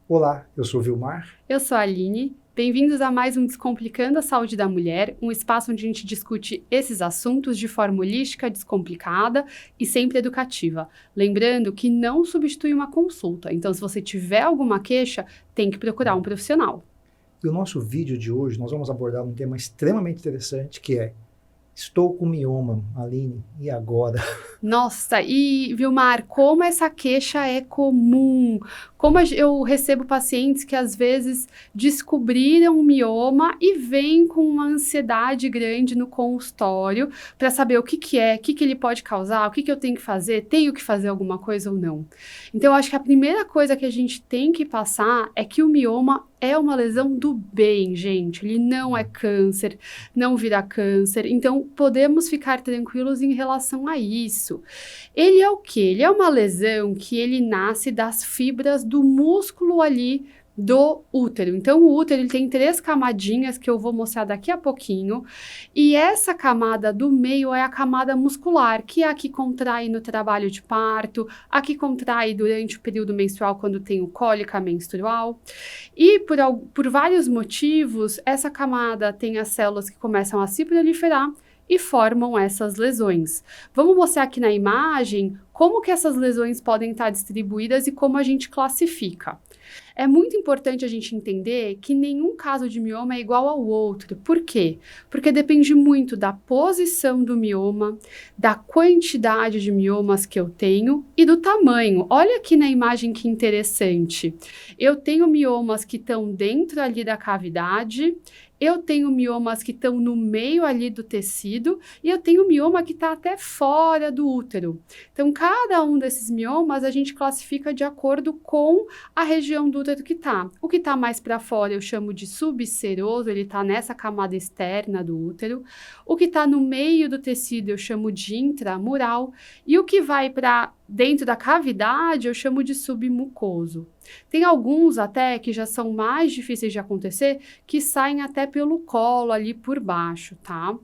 Olá, eu sou o Vilmar. Eu sou a Aline. Bem-vindos a mais um Descomplicando a Saúde da Mulher, um espaço onde a gente discute esses assuntos de forma holística, descomplicada e sempre educativa. Lembrando que não substitui uma consulta, então se você tiver alguma queixa, tem que procurar um profissional. E o nosso vídeo de hoje, nós vamos abordar um tema extremamente interessante, que é: estou com mioma, Aline, e agora? Nossa, e Vilmar, como essa queixa é comum? Como eu recebo pacientes que às vezes descobriram um mioma e vêm com uma ansiedade grande no consultório para saber o que é, o que ele pode causar, o que eu tenho que fazer, tenho que fazer alguma coisa ou não. Então, eu acho que a primeira coisa que a gente tem que passar é que o mioma é uma lesão do bem, gente. Ele não é câncer, não vira câncer. Então, podemos ficar tranquilos em relação a isso. Ele é o quê? Ele é uma lesão que ele nasce das fibras do músculo ali do útero. Então, o útero ele tem 3 camadinhas que eu vou mostrar daqui a pouquinho. E essa camada do meio é a camada muscular, que é a que contrai no trabalho de parto, a que contrai durante o período menstrual quando tem o cólica menstrual. E por vários motivos, essa camada tem as células que começam a se proliferar e formam essas lesões. Vamos mostrar aqui na imagem como que essas lesões podem estar distribuídas e como a gente classifica. É muito importante a gente entender que nenhum caso de mioma é igual ao outro. Por quê? Porque depende muito da posição do mioma, da quantidade de miomas que eu tenho e do tamanho. Olha aqui na imagem que interessante. Eu tenho miomas que estão dentro ali da cavidade, eu tenho miomas que estão no meio ali do tecido e eu tenho mioma que está até fora do útero. Então, cada um desses miomas a gente classifica de acordo com a região do útero que está. O que está mais para fora eu chamo de subseroso, ele está nessa camada externa do útero. O que está no meio do tecido eu chamo de intramural. E o que vai para dentro da cavidade eu chamo de submucoso. Tem alguns até que já são mais difíceis de acontecer, que saem até pelo colo ali por baixo, tá?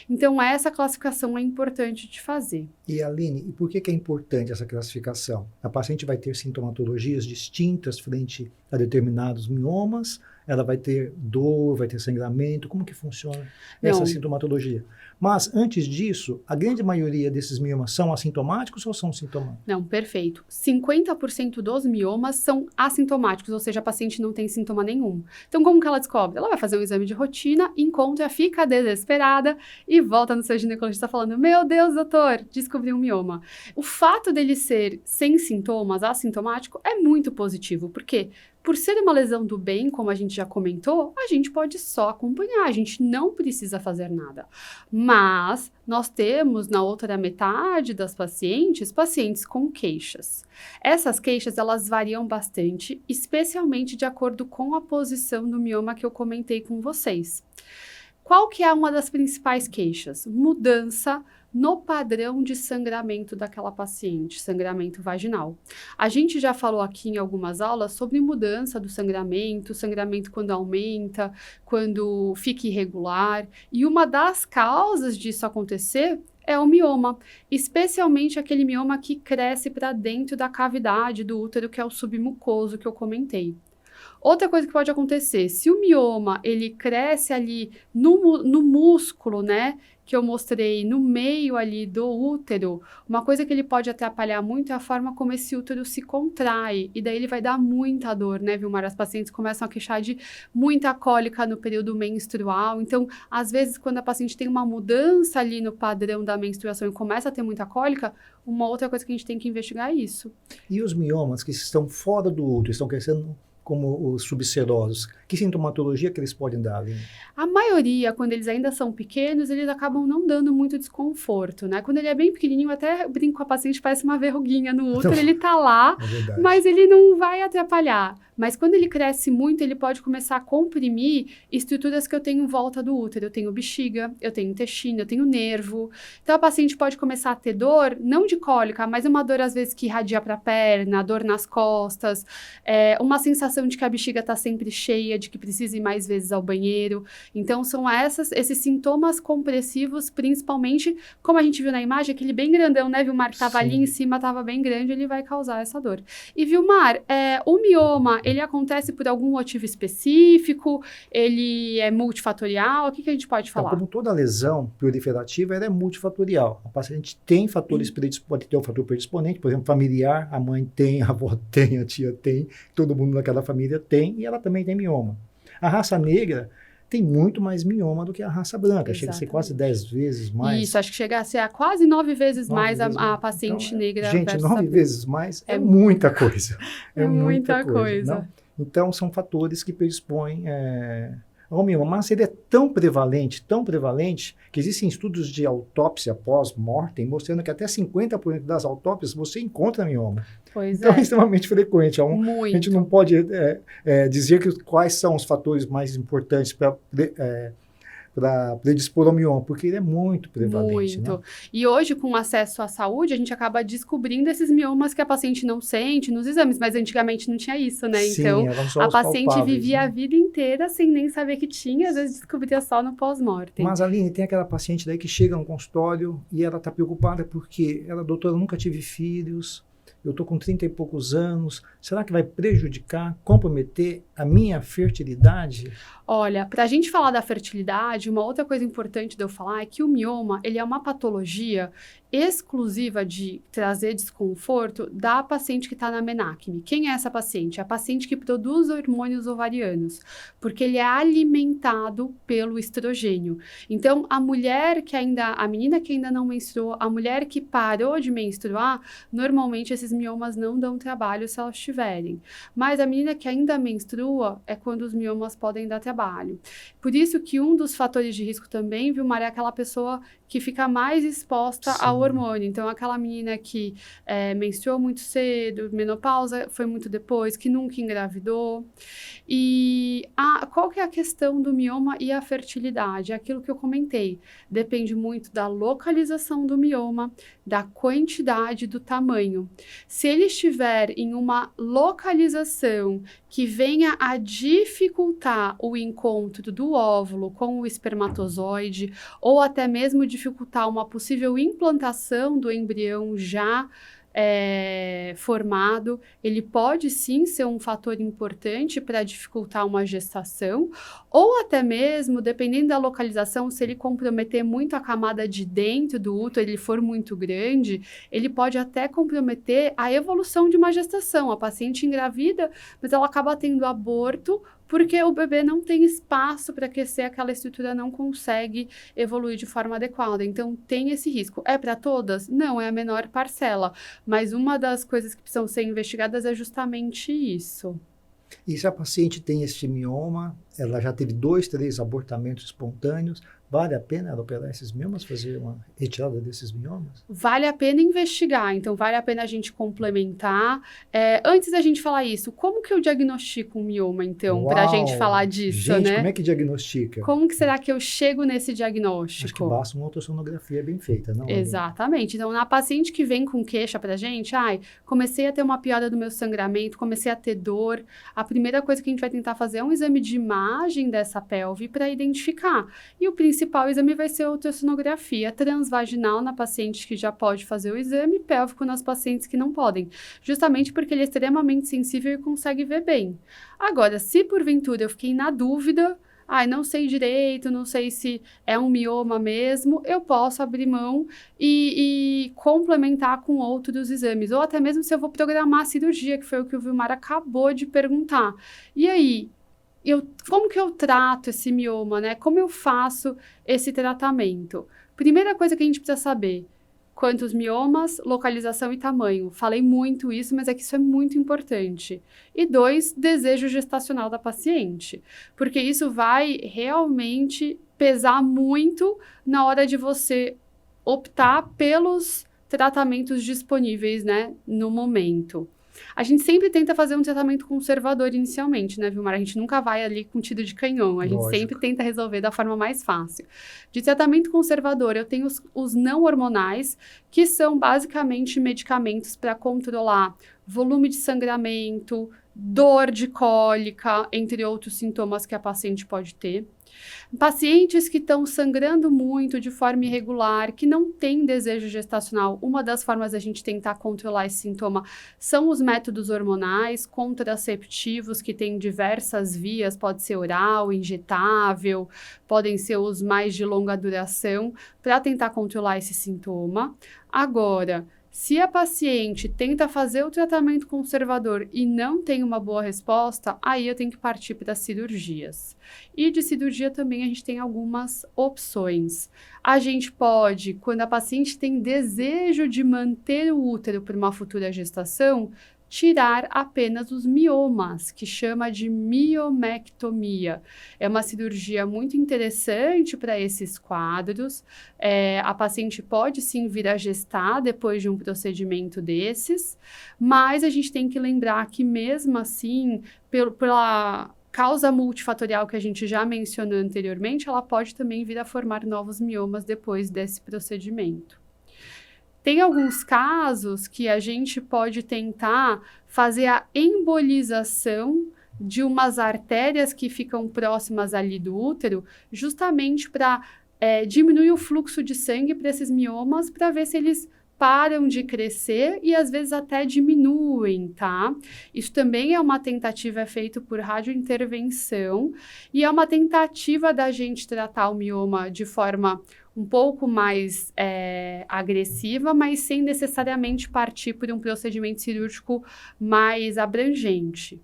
Então essa classificação é importante de fazer. E Aline, e por que é importante essa classificação? A paciente vai ter sintomatologias distintas frente a determinados miomas? Ela vai ter dor, vai ter sangramento? Como que funciona essa sintomatologia? Mas, antes disso, a grande maioria desses miomas são assintomáticos ou são sintomáticos? Não, perfeito. 50% dos miomas são assintomáticos, ou seja, a paciente não tem sintoma nenhum. Então, como que ela descobre? Ela vai fazer um exame de rotina, encontra, fica desesperada e volta no seu ginecologista falando: meu Deus, doutor, descobri um mioma. O fato dele ser sem sintomas, assintomático, é muito positivo. Por quê? Por ser uma lesão do bem, como a gente já comentou, a gente pode só acompanhar, a gente não precisa fazer nada. Mas nós temos na outra metade das pacientes com queixas. Essas queixas, elas variam bastante, especialmente de acordo com a posição do mioma que eu comentei com vocês. Qual que é uma das principais queixas? Mudança no padrão de sangramento daquela paciente, sangramento vaginal. A gente já falou aqui em algumas aulas sobre mudança do sangramento quando aumenta, quando fica irregular, e uma das causas disso acontecer é o mioma, especialmente aquele mioma que cresce para dentro da cavidade do útero, que é o submucoso que eu comentei. Outra coisa que pode acontecer, se o mioma ele cresce ali no músculo, né, que eu mostrei no meio ali do útero, uma coisa que ele pode atrapalhar muito é a forma como esse útero se contrai, e daí ele vai dar muita dor, né, Vilmar? As pacientes começam a queixar de muita cólica no período menstrual. Então, às vezes, quando a paciente tem uma mudança ali no padrão da menstruação e começa a ter muita cólica, uma outra coisa que a gente tem que investigar é isso. E os miomas que estão fora do útero, estão crescendo como os subserosos, que sintomatologia que eles podem dar, Aline? A maioria, quando eles ainda são pequenos, eles acabam não dando muito desconforto, né? Quando ele é bem pequenininho, até brinco com a paciente, parece uma verruguinha no útero, ele tá lá, mas ele não vai atrapalhar. Mas quando ele cresce muito, ele pode começar a comprimir estruturas que eu tenho em volta do útero. Eu tenho bexiga, eu tenho intestino, eu tenho nervo. Então, a paciente pode começar a ter dor, não de cólica, mas uma dor às vezes que irradia para a perna, dor nas costas, uma sensação sensação de que a bexiga está sempre cheia, de que precisa ir mais vezes ao banheiro. Então, são esses sintomas compressivos, principalmente, como a gente viu na imagem, aquele bem grandão, né, Vilmar, que estava ali em cima, estava bem grande, ele vai causar essa dor. E, Vilmar, o mioma, ele acontece por algum motivo específico? Ele é multifatorial? O que a gente pode falar? Então, como toda lesão proliferativa, ela é multifatorial. A paciente tem fatores pode ter um fator predisponente, por exemplo, familiar, a mãe tem, a avó tem, a tia tem, todo mundo naquela família tem, e ela também tem mioma. A raça negra tem muito mais mioma do que a raça branca. Exatamente. Chega a ser quase 10 vezes mais. Isso, acho que chega a ser quase 9 vezes mais a paciente então, negra. Gente, 9 vezes mais é muita coisa. É muita coisa. Não? Então, são fatores que predispõem ao mioma. Mas ele é tão prevalente, que existem estudos de autópsia pós-mortem mostrando que até 50% das autópsias você encontra mioma. Pois então, é extremamente frequente. Muito. A gente não pode dizer quais são os fatores mais importantes para predispor ao mioma, porque ele é muito prevalente. Muito. Né? E hoje, com acesso à saúde, a gente acaba descobrindo esses miomas que a paciente não sente nos exames, mas antigamente não tinha isso, né? Sim, então, a paciente vivia, né, a vida inteira sem nem saber que tinha, às vezes descobria só no pós-mortem. Mas, Aline, tem aquela paciente daí que chega no consultório e ela está preocupada porque ela, doutora, nunca tive filhos, eu estou com 30 e poucos anos, será que vai prejudicar, comprometer a minha fertilidade? Olha, para a gente falar da fertilidade, uma outra coisa importante de eu falar é que o mioma, ele é uma patologia exclusiva de trazer desconforto da paciente que está na menacme. Quem é essa paciente? É a paciente que produz hormônios ovarianos, porque ele é alimentado pelo estrogênio. Então, a menina que ainda não menstruou, a mulher que parou de menstruar, normalmente esses miomas não dão trabalho se elas tiverem. Mas a menina que ainda menstrua é quando os miomas podem dar trabalho. Por isso que um dos fatores de risco também, Vilmar, é aquela pessoa que fica mais exposta ao hormônio. Então, aquela menina que menstruou muito cedo, menopausa foi muito depois, que nunca engravidou. E qual que é a questão do mioma e a fertilidade? É aquilo que eu comentei. Depende muito da localização do mioma, da quantidade, do tamanho. Se ele estiver em uma localização que venha a dificultar o encontro do óvulo com o espermatozoide, ou até mesmo dificultar uma possível implantação do embrião já formado, ele pode sim ser um fator importante para dificultar uma gestação, ou até mesmo, dependendo da localização, se ele comprometer muito a camada de dentro do útero, ele for muito grande, ele pode até comprometer a evolução de uma gestação. A paciente engravida, mas ela acaba tendo aborto porque o bebê não tem espaço para aquecer, aquela estrutura não consegue evoluir de forma adequada. Então, tem esse risco. É para todas? Não, é a menor parcela. Mas uma das coisas que precisam ser investigadas é justamente isso. E se a paciente tem este mioma, ela já teve 2, 3 abortamentos espontâneos, vale a pena ela operar esses miomas, fazer uma retirada desses miomas? Vale a pena investigar, então vale a pena a gente complementar. Antes da gente falar isso, como que eu diagnostico um mioma, então, para a gente falar disso, gente, né? Como é que diagnostica? Como que será que eu chego nesse diagnóstico? Acho que basta uma ultrassonografia bem feita, não? Exatamente. Então, na paciente que vem com queixa pra gente, comecei a ter uma piora do meu sangramento, comecei a ter dor, a primeira coisa que a gente vai tentar fazer é um exame de imagem dessa pelve para identificar. E o principal exame vai ser a ultrassonografia transvaginal na paciente que já pode fazer o exame, pélvico nas pacientes que não podem, justamente porque ele é extremamente sensível e consegue ver bem. Agora, se porventura eu fiquei na dúvida, não sei direito, não sei se é um mioma mesmo, eu posso abrir mão e complementar com outros exames, ou até mesmo se eu vou programar a cirurgia, que foi o que o Vilmar acabou de perguntar. E aí, como que eu trato esse mioma, né? Como eu faço esse tratamento? Primeira coisa que a gente precisa saber: quantos miomas, localização e tamanho. Falei muito isso, mas é que isso é muito importante. E 2, desejo gestacional da paciente, porque isso vai realmente pesar muito na hora de você optar pelos tratamentos disponíveis, né, no momento. A gente sempre tenta fazer um tratamento conservador inicialmente, né, Vilmar? A gente nunca vai ali com tiro de canhão, a gente sempre tenta resolver da forma mais fácil. De tratamento conservador, eu tenho os não hormonais, que são basicamente medicamentos para controlar volume de sangramento, dor de cólica, entre outros sintomas que a paciente pode ter. Pacientes que estão sangrando muito de forma irregular, que não têm desejo gestacional, uma das formas da gente tentar controlar esse sintoma são os métodos hormonais, contraceptivos, que têm diversas vias, pode ser oral, injetável, podem ser os mais de longa duração, para tentar controlar esse sintoma. Agora, se a paciente tenta fazer o tratamento conservador e não tem uma boa resposta, aí eu tenho que partir para cirurgias. E de cirurgia também a gente tem algumas opções. A gente pode, quando a paciente tem desejo de manter o útero por uma futura gestação, tirar apenas os miomas, que chama de miomectomia. É uma cirurgia muito interessante para esses quadros. A paciente pode sim vir a gestar depois de um procedimento desses, mas a gente tem que lembrar que mesmo assim, pela causa multifatorial que a gente já mencionou anteriormente, ela pode também vir a formar novos miomas depois desse procedimento. Tem alguns casos que a gente pode tentar fazer a embolização de umas artérias que ficam próximas ali do útero, justamente para diminuir o fluxo de sangue para esses miomas, para ver se eles param de crescer e às vezes até diminuem, tá? Isso também é uma tentativa feita por radiointervenção e é uma tentativa da gente tratar o mioma de forma um pouco mais agressiva, mas sem necessariamente partir por um procedimento cirúrgico mais abrangente.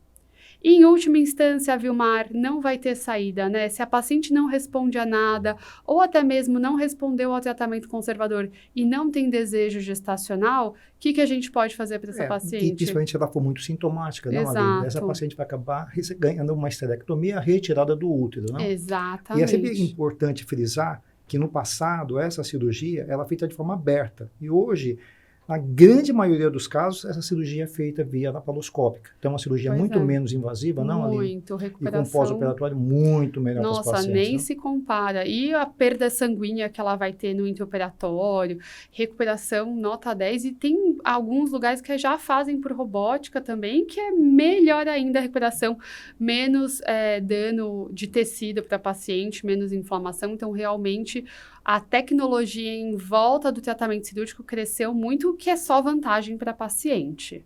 E, em última instância, Vilmar, não vai ter saída, né? Se a paciente não responde a nada, ou até mesmo não respondeu ao tratamento conservador e não tem desejo gestacional, o que a gente pode fazer para essa paciente? E principalmente se ela for muito sintomática, não, Exato. Aline? Essa paciente vai acabar ganhando uma esterectomia, retirada do útero, não? Exatamente. E é sempre importante frisar que no passado, essa cirurgia, ela é feita de forma aberta. E hoje, na grande maioria dos casos, essa cirurgia é feita via laparoscópica. Então, é uma cirurgia muito menos invasiva, não, Aline? Muito, recuperação. E com pós-operatório muito melhor para os pacientes. Nossa, nem não? se compara. E a perda sanguínea que ela vai ter no intraoperatório, recuperação nota 10. E tem alguns lugares que já fazem por robótica também, que é melhor ainda a recuperação, menos dano de tecido para paciente, menos inflamação. Então, realmente, a tecnologia em volta do tratamento cirúrgico cresceu muito, o que é só vantagem para a paciente.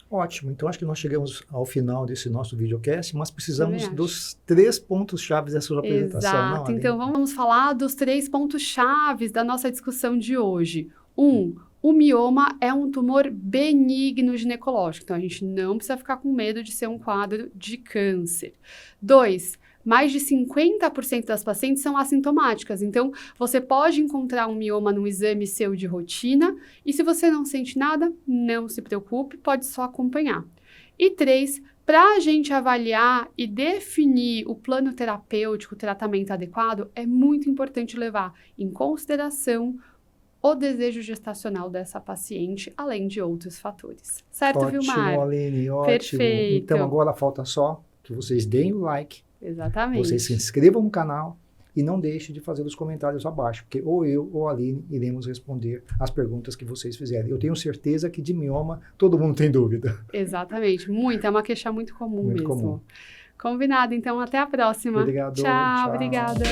Ótimo. Então, acho que nós chegamos ao final desse nosso videocast, mas precisamos dos 3 pontos-chave dessa sua apresentação. Exato. Não, então, vamos falar dos 3 pontos-chave da nossa discussão de hoje. 1. O mioma é um tumor benigno ginecológico, então a gente não precisa ficar com medo de ser um quadro de câncer. 2. Mais de 50% das pacientes são assintomáticas, então você pode encontrar um mioma num exame seu de rotina e se você não sente nada, não se preocupe, pode só acompanhar. E 3, para a gente avaliar e definir o plano terapêutico, o tratamento adequado, é muito importante levar em consideração o desejo gestacional dessa paciente, além de outros fatores. Certo, ótimo, Vilmar? Aline, ótimo. Perfeito. Então, agora falta só que vocês deem o like, exatamente. vocês se inscrevam no canal e não deixem de fazer os comentários abaixo, porque ou eu ou a Aline iremos responder as perguntas que vocês fizerem. Eu tenho certeza que de mioma todo mundo tem dúvida. Exatamente, muito. É uma queixa muito comum muito mesmo. Comum. Combinado, então até a próxima. Obrigado. Tchau, obrigada.